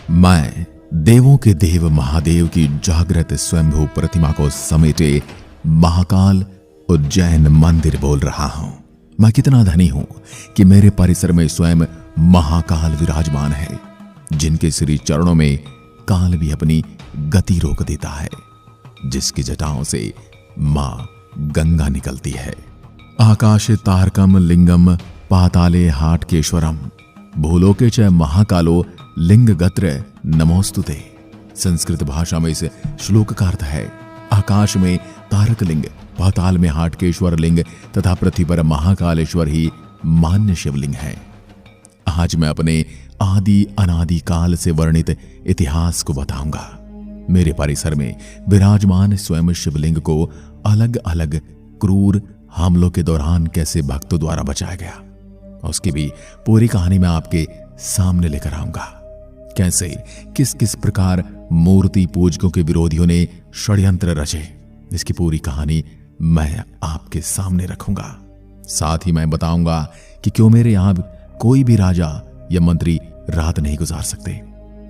मैं देवों के देव महादेव की जागृत स्वयंभू प्रतिमा को समेटे महाकाल उज्जैन मंदिर बोल रहा हूं। मैं कितना धनी हूं कि मेरे परिसर में स्वयं महाकाल विराजमान है, जिनके श्री चरणों में काल भी अपनी गति रोक देता है, जिसकी जटाओं से मां गंगा निकलती है। आकाशे तारकम लिंगम पाताले हाटकेश्वरम भूलोके च महाकालो लिंग गत्र नमोस्तुते। संस्कृत भाषा में इस श्लोक का अर्थ है, आकाश में तारक लिंग, पाताल में हाटकेश्वर लिंग तथा पृथ्वी पर महाकालेश्वर ही मान्य शिवलिंग है। आज मैं अपने आदि अनादि काल से वर्णित इतिहास को बताऊंगा। मेरे परिसर में विराजमान स्वयं शिवलिंग को अलग अलग क्रूर हमलों के दौरान कैसे भक्तों द्वारा बचाया गया, उसकी भी पूरी कहानी मैं आपके सामने लेकर आऊंगा। कैसे किस किस प्रकार मूर्ति पूजकों के विरोधियों ने षड्यंत्र रचे, इसकी पूरी कहानी मैं आपके सामने रखूंगा। साथ ही मैं बताऊंगा कि क्यों मेरे यहां कोई भी राजा या मंत्री रात नहीं गुजार सकते,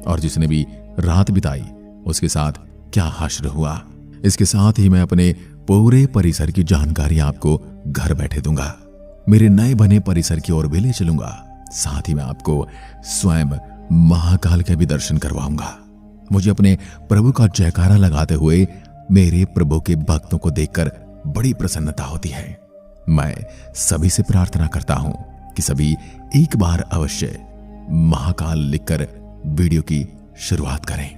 और जिसने भी रात बिताई उसके साथ क्या हश्र हुआ। इसके साथ ही मैं अपने पूरे परिसर की जानकारी आपको घर बैठे दूंगा। मेरे नए बने परिसर की ओर भी ले चलूंगा। साथ ही मैं आपको स्वयं महाकाल के भी दर्शन करवाऊंगा। मुझे अपने प्रभु का जयकारा लगाते हुए मेरे प्रभु के भक्तों को देखकर बड़ी प्रसन्नता होती है। मैं सभी से प्रार्थना करता हूं कि सभी एक बार अवश्य महाकाल लिखकर वीडियो की शुरुआत करें।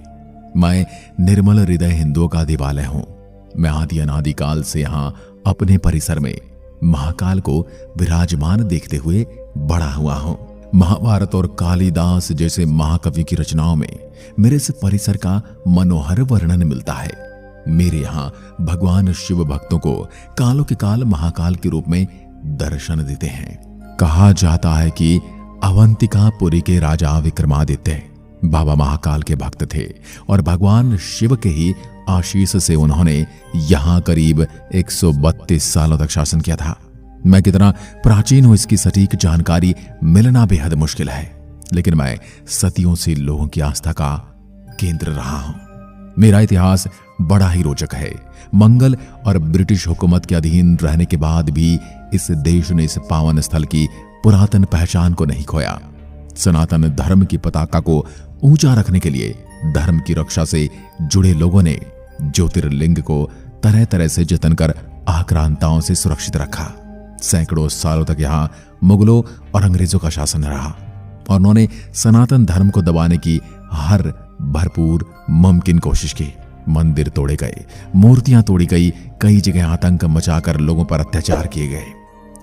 मैं निर्मल हृदय हिंदुओं का दिवालय हूं। मैं आदि अनादि काल से यहां अपने परिसर में महाकाल को विराजमान देखते हुए बड़ा हुआ हूं। महाभारत और कालिदास जैसे महाकवि की रचनाओं में मेरे इस परिसर का मनोहर वर्णन मिलता है। मेरे यहाँ भगवान शिव भक्तों को कालों के काल महाकाल के रूप में दर्शन देते हैं। कहा जाता है कि अवंतिकापुरी के राजा विक्रमादित्य बाबा महाकाल के भक्त थे और भगवान शिव के ही आशीष से उन्होंने यहां करीब 132 सालों तक शासन किया था। मैं कितना प्राचीन हूं इसकी सटीक जानकारी मिलना बेहद मुश्किल है, लेकिन मैं सदियों से लोगों की आस्था का केंद्र रहा हूं। मेरा इतिहास बड़ा ही रोचक है। मंगल और ब्रिटिश हुकूमत के अधीन रहने के बाद भी इस देश ने इस पावन स्थल की पुरातन पहचान को नहीं खोया। सनातन धर्म की पताका को ऊंचा रखने के लिए धर्म की रक्षा से जुड़े लोगों ने ज्योतिर्लिंग को तरह तरह से जतन कर आक्रांताओं से सुरक्षित रखा। सैकड़ों सालों तक यहाँ मुगलों और अंग्रेजों का शासन रहा और उन्होंने सनातन धर्म को दबाने की हर भरपूर मुमकिन कोशिश की। मंदिर तोड़े गए, मूर्तियां तोड़ी गई, कई जगह आतंक मचाकर लोगों पर अत्याचार किए गए,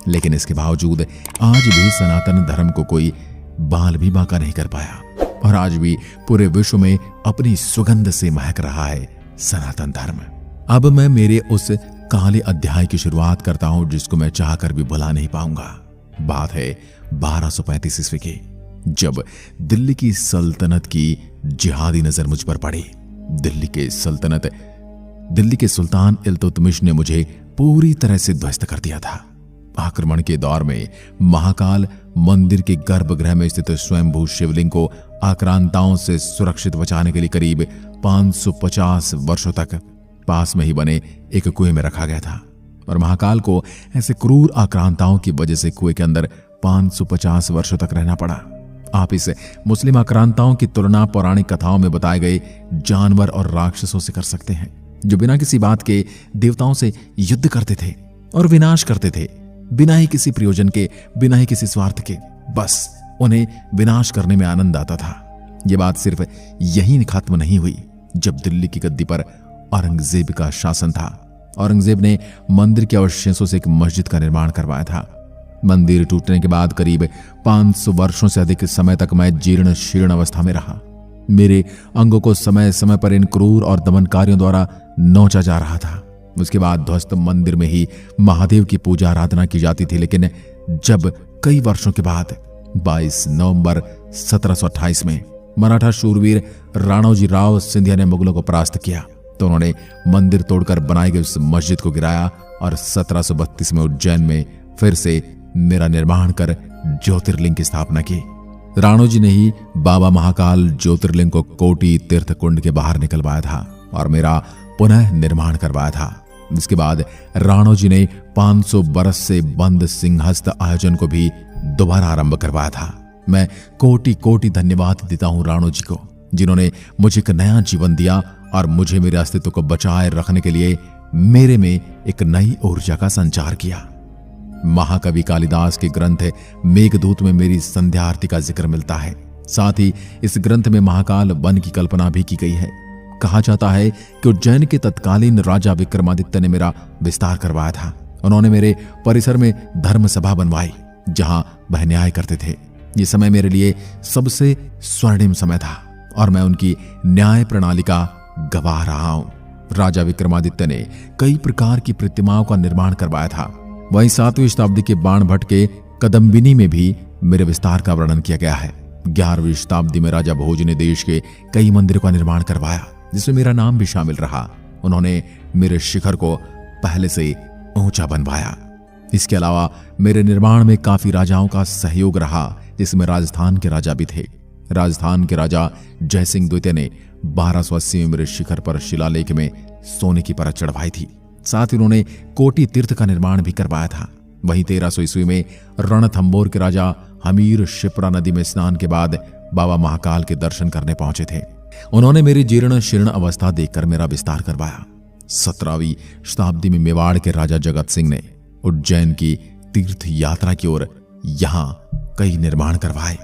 लेकिन इसके बावजूद आज भी सनातन धर्म को कोई बाल भी बांका नहीं कर पाया और आज भी पूरे विश्व में अपनी सुगंध से महक रहा है सनातन धर्म। अब मैं मेरे उस काले अध्याय की शुरुआत करता हूं जिसको मैं चाहकर भी भुला नहीं पाऊंगा। बात है 1235 ईस्वी की, जब दिल्ली की सल्तनत की जिहादी नजर मुझ पर पड़ी। दिल्ली के सुल्तान इल्तुतमिश ने मुझे पूरी तरह से ध्वस्त कर दिया था। आक्रमण के दौर में महाकाल मंदिर के गर्भगृह में स्थित स्वयंभू शिवलिंग को आक्रांताओं से सुरक्षित बचाने के लिए करीब 550 वर्षों तक पास में ही बने एक कुएं में रखा गया था और महाकाल को ऐसे क्रूर आक्रांताओं की वजह से कुएं के अंदर 550 वर्षों तक रहना पड़ा। आप इस मुस्लिम आक्रांताओं की तुलना पौराणिक कथाओं में बताए गए जानवर और राक्षसों से कर सकते हैं, जो बिना किसी बात के देवताओं से युद्ध करते थे और विनाश करते थे, बिना ही किसी प्रयोजन के, बिना ही किसी स्वार्थ के। बस उन्हें विनाश करने में आनंद आता था। यह बात सिर्फ यहीं खत्म नहीं हुई। जब दिल्ली की गद्दी पर औरंगजेब का शासन था, औरंगजेब ने मंदिर के अवशेषों से एक मस्जिद का निर्माण करवाया था। मंदिर टूटने के बाद करीब 500 वर्षों से अधिक समय तक मैं जीर्ण शीर्ण अवस्था में रहा। मेरे अंगों को समय समय पर इन क्रूर और दमनकारियों द्वारा नोचा जा रहा था। उसके बाद ध्वस्त मंदिर में ही महादेव की पूजा आराधना की जाती थी, लेकिन जब कई वर्षों के बाद 22 नवंबर 1728 में मराठा शूरवीर राणोजी राव सिंधिया ने मुगलों को परास्त किया, तो उन्होंने मंदिर तोड़कर बनाई गई उस मस्जिद को गिराया और 1732 में उज्जैन में फिर से मेरा निर्माण कर ज्योतिर्लिंग की स्थापना की। राणो जी ने ही बाबा महाकाल ज्योतिर्लिंग को कोटि तीर्थ कुंड के बाहर निकलवाया था और मेरा पुनः निर्माण करवाया था। इसके बाद राणो जी ने 500 बरस से बंद सिंहस्थ आयोजन को भी दोबारा आरंभ करवाया था। मैं कोटि कोटि धन्यवाद देता हूं राणो जी को, जिन्होंने मुझे एक नया जीवन दिया और मुझे मेरे अस्तित्व को बचाए रखने के लिए मेरे में एक नई ऊर्जा का संचार किया। महाकवि कालिदास के ग्रंथ मेघदूत में मेरी संध्या आरती का जिक्र मिलता है। साथ ही इस ग्रंथ में महाकाल वन की कल्पना भी की गई है। कहा जाता है कि उज्जैन के तत्कालीन राजा विक्रमादित्य ने मेरा विस्तार करवाया था। उन्होंने मेरे परिसर में धर्म सभा बनवाई जहां वह न्याय करते थे। ये समय मेरे लिए सबसे स्वर्णिम समय था और मैं उनकी न्याय प्रणाली का गवाह रहा हूं। राजा विक्रमादित्य ने कई प्रकार की प्रतिमाओं का निर्माण करवाया था। वहीं 7वीं शताब्दी के बाणभट्ट के कदम्बिनी में भी मेरे विस्तार का वर्णन किया गया है। 11वीं शताब्दी में राजा भोज ने देश के कई मंदिरों का निर्माण करवाया, जिसमें मेरा नाम भी शामिल रहा। उन्होंने मेरे शिखर को पहले से ऊंचा बनवाया। इसके अलावा मेरे निर्माण में काफी राजाओं का सहयोग रहा, जिसमें राजस्थान के राजा भी थे। राजस्थान के राजा जयसिंह द्वितीय ने 1280 में मेरे शिखर पर शिलालेख में सोने की परत चढ़वाई थी। साथ ही उन्होंने कोटि तीर्थ का निर्माण भी करवाया था। वहीं 1300 ईस्वी में रणथंबोर के राजा हमीर शिप्रा नदी में स्नान के बाद बाबा महाकाल के दर्शन करने पहुंचे थे। उन्होंने मेरी जीर्ण शीर्ण अवस्था देखकर मेरा विस्तार करवाया। 17वीं शताब्दी में मेवाड़ के राजा जगत सिंह ने उज्जैन की तीर्थ यात्रा की ओर यहां कई निर्माण करवाए।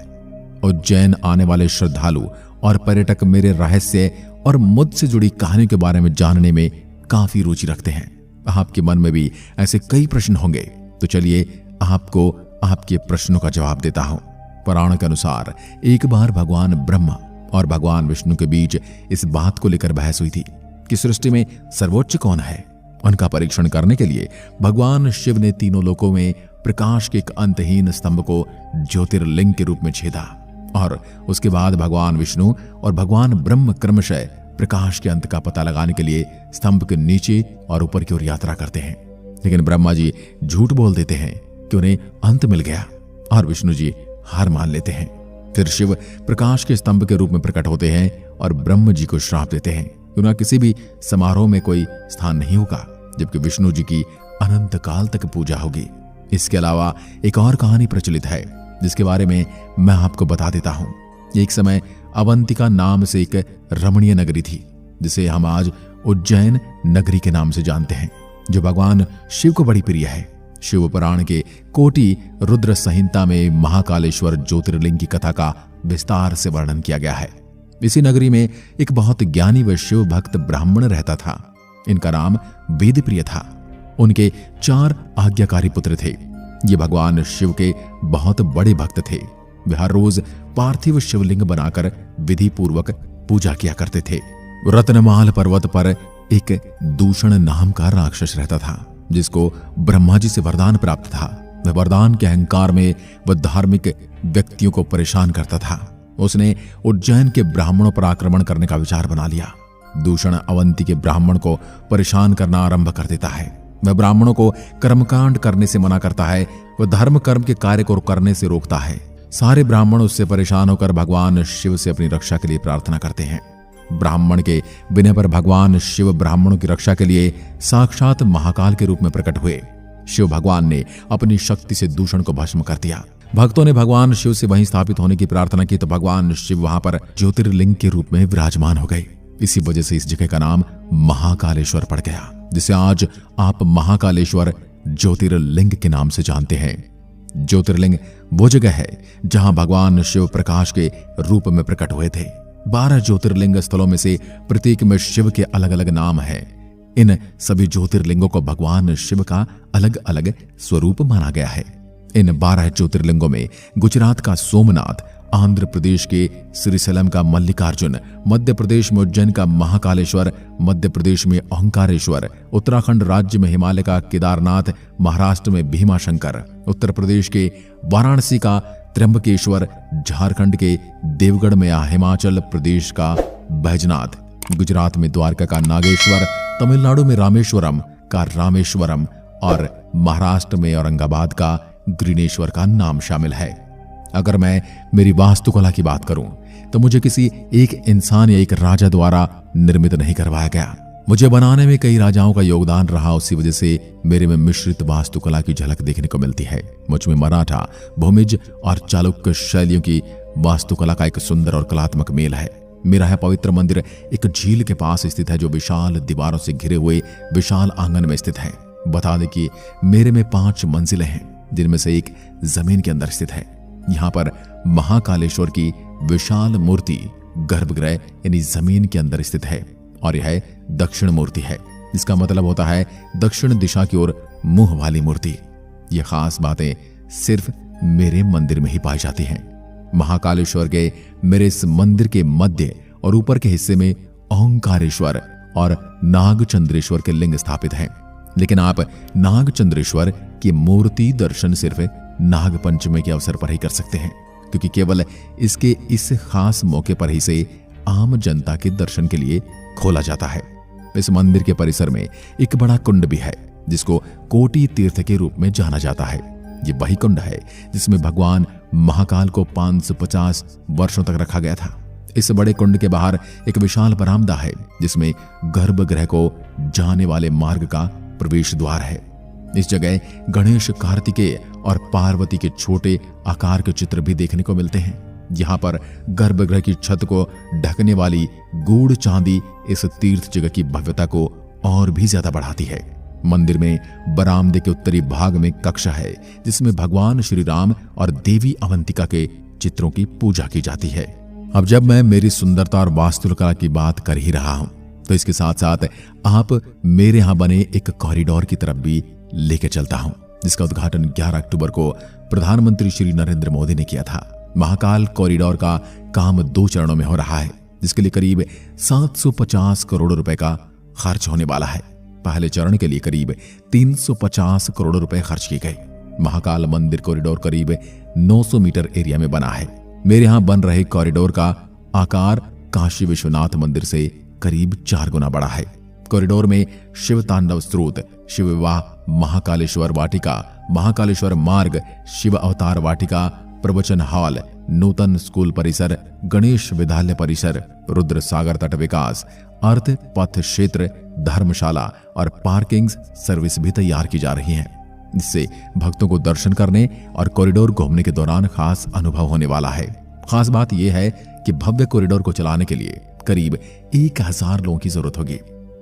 उज्जैन आने वाले श्रद्धालु और पर्यटक मेरे रहस्य और मुझसे जुड़ी कहानियों के बारे में जानने में काफी रुचि रखते हैं। आपके मन में भी ऐसे कई प्रश्न होंगे, तो चलिए आपको आपके प्रश्नों का जवाब देता हूं। पुराण के अनुसार एक बार भगवान ब्रह्मा और भगवान विष्णु के बीच इस बात को लेकर बहस हुई थी कि सृष्टि में सर्वोच्च कौन है। उनका परीक्षण करने के लिए भगवान शिव ने तीनों लोकों में प्रकाश के एक अंतहीन स्तंभ को ज्योतिर्लिंग के रूप में छेदा और उसके बाद भगवान विष्णु और भगवान ब्रह्म क्रमशः प्रकाश के अंत का पता लगाने के लिए स्तंभ के नीचे और ऊपर की ओर यात्रा करते हैं। लेकिन ब्रह्मा जी झूठ बोल देते हैं कि उन्हें अंत मिल गया और विष्णु जी हार मान लेते हैं। फिर शिव प्रकाश के स्तंभ के रूप में प्रकट होते हैं और ब्रह्म जी को श्राप देते हैं कि उनका किसी भी समारोह में कोई स्थान नहीं होगा, जबकि विष्णु जी की अनंत काल तक पूजा होगी। इसके अलावा एक और कहानी प्रचलित है जिसके बारे में मैं आपको बता देता हूं। एक समय अवंतिका नाम से एक रमणीय नगरी थी, जिसे हम आज उज्जैन नगरी के नाम से जानते हैं, जो भगवान शिव को बड़ी प्रिय है। शिव पुराण के कोटि रुद्र संहिता में महाकालेश्वर ज्योतिर्लिंग की कथा का विस्तार से वर्णन किया गया है। इसी नगरी में एक बहुत ज्ञानी व शिव भक्त ब्राह्मण रहता था। इनका नाम वेदप्रिय था। उनके 4 आज्ञाकारी पुत्र थे। ये भगवान शिव के बहुत बड़े भक्त थे। वे हर रोज पार्थिव शिवलिंग बनाकर विधि पूर्वक पूजा किया करते थे। रत्नमाल पर्वत पर एक दूषण नाम का राक्षस रहता था, जिसको ब्रह्मा जी से वरदान प्राप्त था। वह वरदान के अहंकार में वह धार्मिक व्यक्तियों को परेशान करता था। उसने उज्जैन के ब्राह्मणों पर आक्रमण करने का विचार बना लिया। दूषण अवंती के ब्राह्मण को परेशान करना आरंभ कर देता है। वह ब्राह्मणों को कर्मकांड करने से मना करता है। वह धर्म कर्म के कार्य को करने से रोकता है। सारे ब्राह्मण उससे परेशान होकर भगवान शिव से अपनी रक्षा के लिए प्रार्थना करते हैं। ब्राह्मण के विनय पर भगवान शिव ब्राह्मणों की रक्षा के लिए साक्षात महाकाल के रूप में प्रकट हुए। शिव भगवान ने अपनी शक्ति से दूषण को भस्म कर दिया। भक्तों ने भगवान शिव से वहीं स्थापित होने की प्रार्थना की तो भगवान शिव वहां पर ज्योतिर्लिंग के रूप में विराजमान हो गए। इसी वजह से इस जगह का नाम महाकालेश्वर पड़ गया, जिसे आज आप महाकालेश्वर ज्योतिर्लिंग के नाम से जानते हैं। ज्योतिर्लिंग वो जगह है जहां भगवान शिव प्रकाश के रूप में प्रकट हुए थे। 12 ज्योतिर्लिंग स्थलों में से प्रत्येक में शिव के अलग अलग नाम हैं। इन सभी ज्योतिर्लिंगों को भगवान शिव का अलग अलग स्वरूप माना गया है। इन 12 ज्योतिर्लिंगों में गुजरात का सोमनाथ, आंध्र प्रदेश के श्रीशैलम का मल्लिकार्जुन, मध्य प्रदेश में उज्जैन का महाकालेश्वर, मध्य प्रदेश में ओंकारेश्वर, उत्तराखंड राज्य में हिमालय का केदारनाथ, महाराष्ट्र में भीमाशंकर, उत्तर प्रदेश के वाराणसी का त्र्यंबकेश्वर, झारखंड के देवगढ़ में या हिमाचल प्रदेश का बैजनाथ, गुजरात में द्वारका का नागेश्वर, तमिलनाडु में रामेश्वरम का रामेश्वरम और महाराष्ट्र में औरंगाबाद का ग्रीनेश्वर का नाम शामिल है। अगर मैं मेरी वास्तुकला की बात करूं तो मुझे किसी एक इंसान या एक राजा द्वारा निर्मित नहीं करवाया गया। मुझे बनाने में कई राजाओं का योगदान रहा, उसी वजह से मेरे में मिश्रित वास्तुकला की झलक देखने को मिलती है। मुझ में मराठा, भूमिज और चालुक्य शैलियों की वास्तुकला का एक सुंदर और कलात्मक मेल है। मेरा यह पवित्र मंदिर एक झील के पास स्थित है, जो विशाल दीवारों से घिरे हुए विशाल आंगन में स्थित है। बता दें कि मेरे में 5 मंजिलें हैं, जिनमें से एक जमीन के अंदर स्थित है। यहाँ पर महाकालेश्वर की विशाल मूर्ति गर्भगृह यानी जमीन के अंदर स्थित है और यह दक्षिण मूर्ति है। इसका मतलब होता है दक्षिण दिशा की ओर मुंह वाली मूर्ति। ये खास बातें सिर्फ मेरे मंदिर में ही पाई जाती हैं। महाकालेश्वर के मेरे इस मंदिर के मध्य और ऊपर के हिस्से में ओंकारेश्वर और नागचंद्रेश्वर के लिंग स्थापित हैं। लेकिन आप नागचंद्रेश्वर की मूर्ति दर्शन सिर्फ नाग पंचमी के अवसर पर ही कर सकते हैं, क्योंकि केवल इसके इस खास मौके पर ही से आम जनता के दर्शन के लिए खोला जाता है। इस मंदिर के परिसर में एक बड़ा कुंड भी है, जिसको कोटि तीर्थ के रूप में जाना जाता है। ये वही कुंड है जिसमें भगवान महाकाल को 550 वर्षों तक रखा गया था। इस बड़े कुंड के बाहर एक विशाल बरामदा है, जिसमें गर्भगृह को जाने वाले मार्ग का प्रवेश द्वार है। इस जगह गणेश, कार्तिकेय और पार्वती के छोटे आकार के चित्र भी देखने को मिलते हैं। यहाँ पर गर्भगृह की छत को ढकने वाली गूढ़ चांदी इस तीर्थ जगह की भव्यता को और भी ज्यादा बढ़ाती है। मंदिर में बरामदे के उत्तरी भाग में कक्ष है, जिसमें भगवान श्री राम और देवी अवंतिका के चित्रों की पूजा की जाती है। अब जब मैं मेरी सुंदरता और वास्तुकला की बात कर ही रहा हूं, तो इसके साथ साथ आप मेरे यहां बने एक कॉरिडोर की तरफ भी लेके चलता हूं, जिसका उद्घाटन 11 अक्टूबर को प्रधानमंत्री श्री नरेंद्र मोदी ने किया था। महाकाल कॉरिडोर का काम 2 चरणों में हो रहा है, जिसके लिए करीब 750 करोड़ रुपए का खर्च होने वाला है। पहले चरण के लिए करीब 350 करोड़ रुपए खर्च किए गए। महाकाल मंदिर कॉरिडोर करीब 900 मीटर एरिया में बना है। मेरे यहां बन रहे कॉरिडोर का आकार काशी विश्वनाथ मंदिर से करीब 4 गुना बड़ा है। कॉरिडोर में शिव तांडव स्त्रोत, शिव विवाह, महाकालेश्वर वाटिका, महाकालेश्वर मार्ग, शिव अवतार वाटिका, प्रवचन हॉल, नूतन स्कूल परिसर, गणेश विद्यालय परिसर, रुद्र सागर तट विकास, अर्थ पथ क्षेत्र, धर्मशाला और पार्किंग सर्विस भी तैयार की जा रही हैं। इससे भक्तों को दर्शन करने और कॉरिडोर घूमने के दौरान खास अनुभव होने वाला है। खास बात यह है कि भव्य कॉरिडोर को चलाने के लिए करीब 1000 लोगों की जरूरत होगी।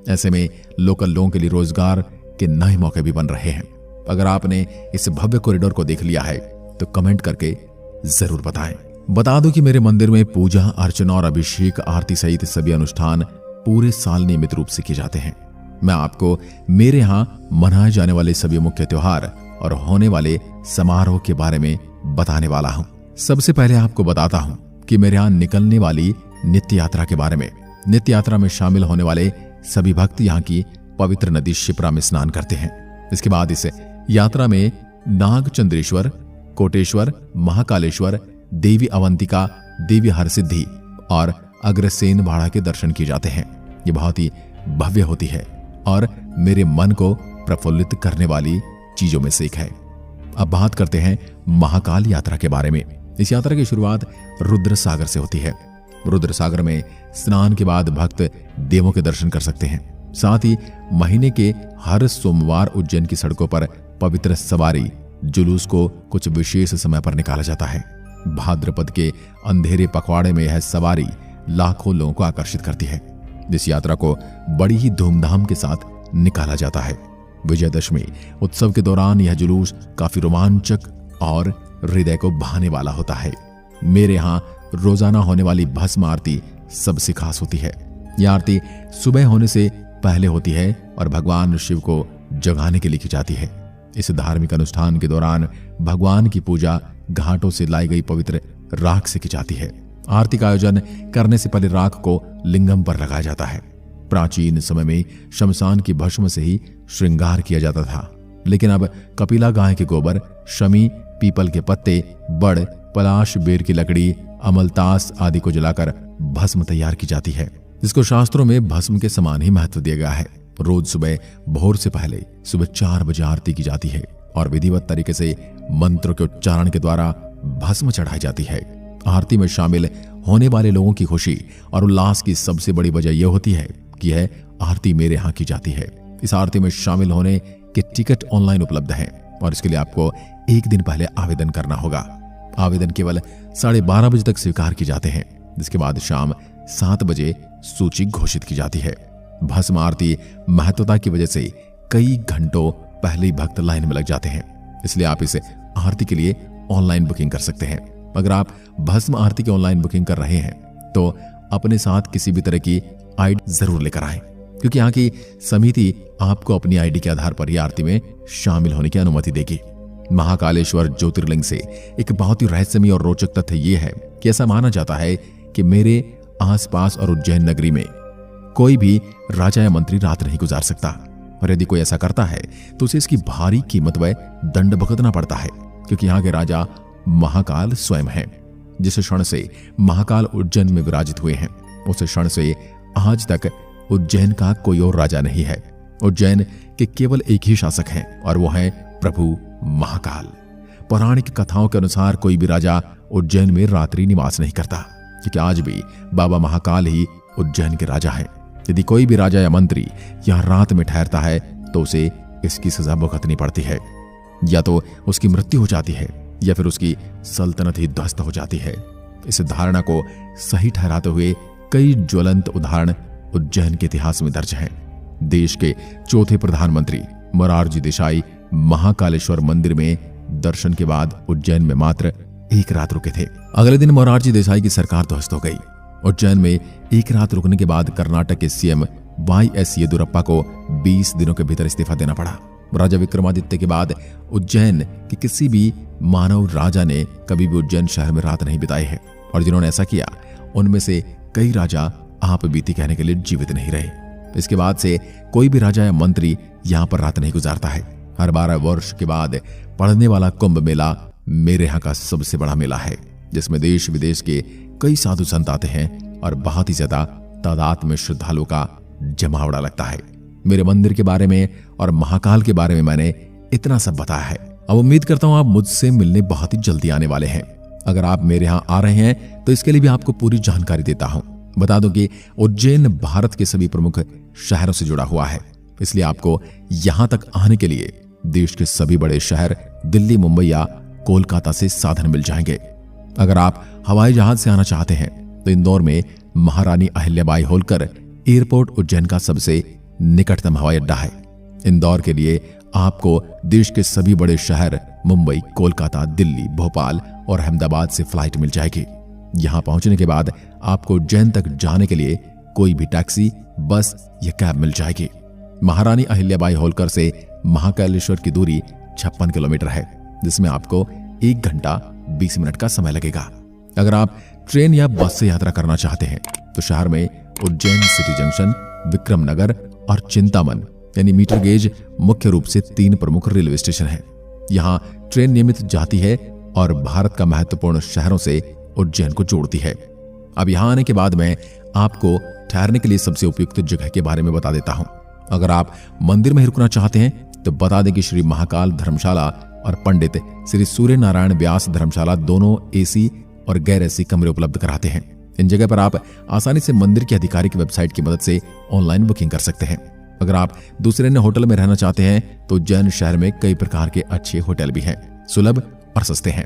ऐसे में लोकल लोगों के लिए रोजगार के नए मौके भी बन रहे हैं। अगर आपने इस भव्य कॉरिडोर को देख लिया है तो कमेंट करके जरूर बताएं। बता दो कि मेरे मंदिर में पूजा अर्चना और अभिषेक आरती सहित सभी अनुष्ठान पूरे साल नियमित रूप से किए जाते हैं। मैं आपको मेरे यहाँ मनाए जाने वाले सभी मुख्य त्योहार और होने वाले समारोह के बारे में बताने वाला हूँ। सबसे पहले आपको बताता हूँ कि मेरे यहाँ निकलने वाली नित्य यात्रा के बारे में। नित्य यात्रा में शामिल होने वाले सभी भक्त यहाँ की पवित्र नदी शिप्रा में स्नान करते हैं। इसके बाद इस यात्रा में नागचंद्रेश्वर, कोटेश्वर, महाकालेश्वर, देवी अवंतिका, देवी हरसिद्धि और अग्रसेन वाड़ा के दर्शन किए जाते हैं। ये बहुत ही भव्य होती है और मेरे मन को प्रफुल्लित करने वाली चीजों में से एक है। अब बात करते हैं महाकाल यात्रा के बारे में। इस यात्रा की शुरुआत रुद्र सागर से होती है। रुद्र सागर में स्नान के बाद भक्त देवों के दर्शन कर सकते हैं। साथ ही महीने के हर सोमवार उज्जैन की सड़कों पर पवित्र सवारी जुलूस को कुछ विशेष समय पर निकाला जाता है। भाद्रपद के अंधेरे पखवाड़े में यह सवारी लाखों लोगों को आकर्षित करती है। इस यात्रा को बड़ी ही धूमधाम के साथ निकाला जाता है। विजयदशमी उत्सव के दौरान यह जुलूस काफी रोमांचक और हृदय को भाने वाला होता है। मेरे यहाँ रोजाना होने वाली भस्म आरती सबसे खास होती है। यह आरती सुबह होने से पहले होती है और भगवान शिव को जगाने के लिए की जाती है। इस धार्मिक अनुष्ठान के दौरान भगवान की पूजा घाटों से लाई गई पवित्र राख से की जाती है। आरती का आयोजन करने से पहले राख को लिंगम पर लगाया जाता है। प्राचीन समय में शमशान की भस्म से ही श्रृंगार किया जाता था, लेकिन अब कपिला गाय के गोबर, शमी, पीपल के पत्ते, बड़, पलाश, बेर की लकड़ी, अमलतास आदि को जलाकर भस्म तैयार की जाती है, जिसको शास्त्रों में भस्म के समान ही महत्व दिया गया है। रोज सुबह भोर से पहले सुबह 4 बजे आरती की जाती है और विधिवत तरीके से मंत्रों के उच्चारण के द्वारा भस्म चढ़ाई जाती है। आरती में शामिल होने वाले लोगों की खुशी और उल्लास की सबसे बड़ी वजह यह होती है कि यह आरती मेरे यहाँ की जाती है। इस आरती में शामिल होने के टिकट ऑनलाइन उपलब्ध हैं और इसके लिए आपको एक दिन पहले आवेदन करना होगा। आवेदन केवल 12:30 बजे तक स्वीकार किए जाते हैं, जिसके बाद शाम 7 बजे सूची घोषित की जाती है। भस्म आरती महत्वता की वजह से कई घंटों पहले ही भक्त लाइन में लग जाते हैं, इसलिए आप इस आरती के लिए ऑनलाइन बुकिंग कर सकते हैं। अगर आप भस्म आरती की ऑनलाइन बुकिंग कर रहे हैं तो अपने साथ किसी भी तरह की आईडी जरूर लेकर आएं, क्योंकि यहाँ की समिति आपको अपनी आईडी के आधार पर ही आरती में शामिल होने की अनुमति देगी। महाकालेश्वर ज्योतिर्लिंग से एक बहुत ही रहस्यमय और रोचक तथ्य यह है कि ऐसा माना जाता है कि मेरे आसपास और उज्जैन नगरी में कोई भी राजा या मंत्री रात नहीं गुजार सकता, और यदि कोई ऐसा करता है तो उसे इसकी भारी कीमत व दंड भुगतना पड़ता है, क्योंकि यहाँ के राजा महाकाल स्वयं हैं। जिस क्षण से महाकाल उज्जैन में विराजित हुए हैं उस क्षण से आज तक उज्जैन का कोई और राजा नहीं है। उज्जैन के केवल एक ही शासक हैं और वो है प्रभु महाकाल। पौराणिक कथाओं के अनुसार कोई भी राजा उज्जैन में रात्रि निवास नहीं करता, क्योंकि आज भी बाबा महाकाल ही उज्जैन के राजा हैं। यदि कोई भी राजा या मंत्री यहाँ रात में ठहरता है तो उसे इसकी सजा भुगतनी पड़ती है। या तो उसकी मृत्यु हो जाती है या फिर उसकी सल्तनत ही ध्वस्त हो जाती है। इस धारणा को सही ठहराते हुए कई ज्वलंत उदाहरण उज्जैन के इतिहास में दर्ज हैं। देश के चौथे प्रधानमंत्री मोरारजी देसाई महाकालेश्वर मंदिर में दर्शन के बाद उज्जैन में मात्र एक रात रुके थे। अगले दिन मोरारजी देसाई की सरकार ध्वस्त हो गई। उज्जैन में एक रात रुकने के बाद कर्नाटक के सीएम वाईएस येदियुरप्पा को 20 दिनों के भीतर इस्तीफा देना पड़ा। राजा विक्रमादित्य के बाद उज्जैन के किसी भी मानव राजा ने कभी भी उज्जैन शहर में रात नहीं बिताई है, और जिन्होंने ऐसा किया उनमें से कई राजा आप बीती कहने के लिए जीवित नहीं रहे। इसके बाद से कोई भी राजा या मंत्री यहाँ पर रात नहीं गुजारता है। हर 12 वर्ष के बाद पड़ने वाला कुंभ मेला मेरे यहाँ का सबसे बड़ा मेला है, जिसमें देश विदेश के कई साधु संत आते हैं और बहुत ही ज्यादा तादाद में श्रद्धालुओं का जमावड़ा लगता है। मेरे मंदिर के बारे में और महाकाल के बारे में मैंने इतना सब बताया है। अब उम्मीद करता हूं आप मुझसे मिलने बहुत ही जल्दी आने वाले हैं। अगर आप मेरे यहाँ आ रहे हैं तो इसके लिए भी आपको पूरी जानकारी देता हूं। बता दूं कि उज्जैन भारत के सभी प्रमुख शहरों से जुड़ा हुआ है, इसलिए आपको यहां तक आने के लिए देश के सभी बड़े शहर दिल्ली, मुंबई या कोलकाता से साधन मिल जाएंगे। अगर आप हवाई जहाज से आना चाहते हैं तो इंदौर में महारानी अहिल्याबाई होलकर एयरपोर्ट उज्जैन का सबसे निकटतम हवाई अड्डा है। इंदौर के लिए आपको देश के सभी बड़े शहर मुंबई, कोलकाता, दिल्ली, भोपाल और अहमदाबाद से फ्लाइट मिल जाएगी। यहां पहुंचने के बाद आपको उज्जैन तक जाने के लिए कोई भी टैक्सी, बस या कैब मिल जाएगी। महारानी अहिल्याबाई होलकर से महाकालेश्वर की दूरी 56 किलोमीटर है, जिसमें आपको 1 घंटा 20 मिनट का समय लगेगा। अगर आप ट्रेन या बस से यात्रा करना चाहते हैं तो शहर में उज्जैन सिटी जंक्शन, विक्रम नगर और चिंतामन यानी मीटर गेज मुख्य रूप से 3 प्रमुख रेलवे स्टेशन हैं। यहाँ ट्रेन नियमित जाती है और भारत का महत्वपूर्ण शहरों से उज्जैन को जोड़ती है। अब यहाँ आने के बाद मैं आपको ठहरने के लिए सबसे उपयुक्त जगह के बारे में बता देता हूँ। अगर आप मंदिर में रुकना चाहते हैं तो बता दें कि श्री महाकाल धर्मशाला और पंडित श्री सूर्य नारायण व्यास धर्मशाला दोनों एसी और गैर एसी कमरे उपलब्ध कराते हैं। इन जगह पर आप आसानी से मंदिर की आधिकारिक वेबसाइट की मदद से ऑनलाइन बुकिंग कर सकते हैं। अगर आप दूसरे अन्य होटल में रहना चाहते हैं तो उज्जैन शहर में कई प्रकार के अच्छे होटल भी हैं, सुलभ और सस्ते हैं।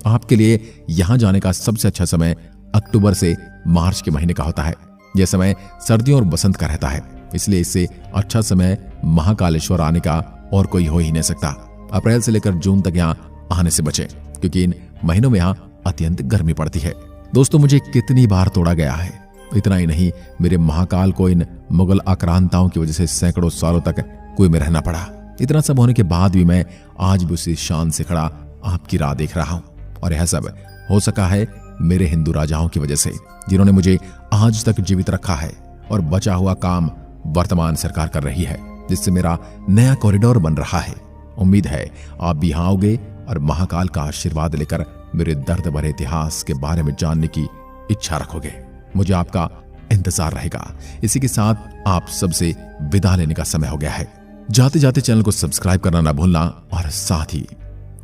आपके लिए यहाँ जाने का सबसे अच्छा समय अक्टूबर से मार्च के महीने का होता है। यह समय सर्दियों और बसंत का रहता है, इसलिए इससे अच्छा समय महाकालेश्वर आने का और कोई हो ही नहीं सकता। अप्रैल से लेकर जून तक यहाँ आने से बचें, क्योंकि इन महीनों में यहाँ अत्यंत गर्मी पड़ती है। दोस्तों, मुझे कितनी बार तोड़ा गया है। इतना ही नहीं, मेरे महाकाल को इन मुगल आक्रांताओं की वजह से सैकड़ों सालों तक कुएं में रहना पड़ा। इतना सब होने के बाद भी मैं आज भी उसी शान से खड़ा आपकी राह देख रहा हूं, और यह सब हो सका है मेरे हिंदू राजाओं की वजह से, जिन्होंने मुझे आज तक जीवित रखा है। और बचा हुआ काम वर्तमान सरकार कर रही है, जिससे मेरा नया कॉरिडोर बन रहा है। उम्मीद है आप भी यहाँ आओगे और महाकाल का आशीर्वाद लेकर मेरे दर्द भरे इतिहास के बारे में जानने की इच्छा रखोगे। मुझे आपका इंतजार रहेगा। इसी के साथ आप सबसे विदा लेने का समय हो गया है। जाते जाते चैनल को सब्सक्राइब करना ना भूलना और साथ ही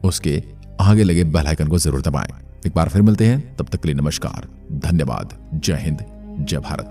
उसके आगे लगे बेल आइकन को जरूर दबाएं। एक बार फिर मिलते हैं, तब तक के लिए नमस्कार, धन्यवाद, जय हिंद, जय भारत।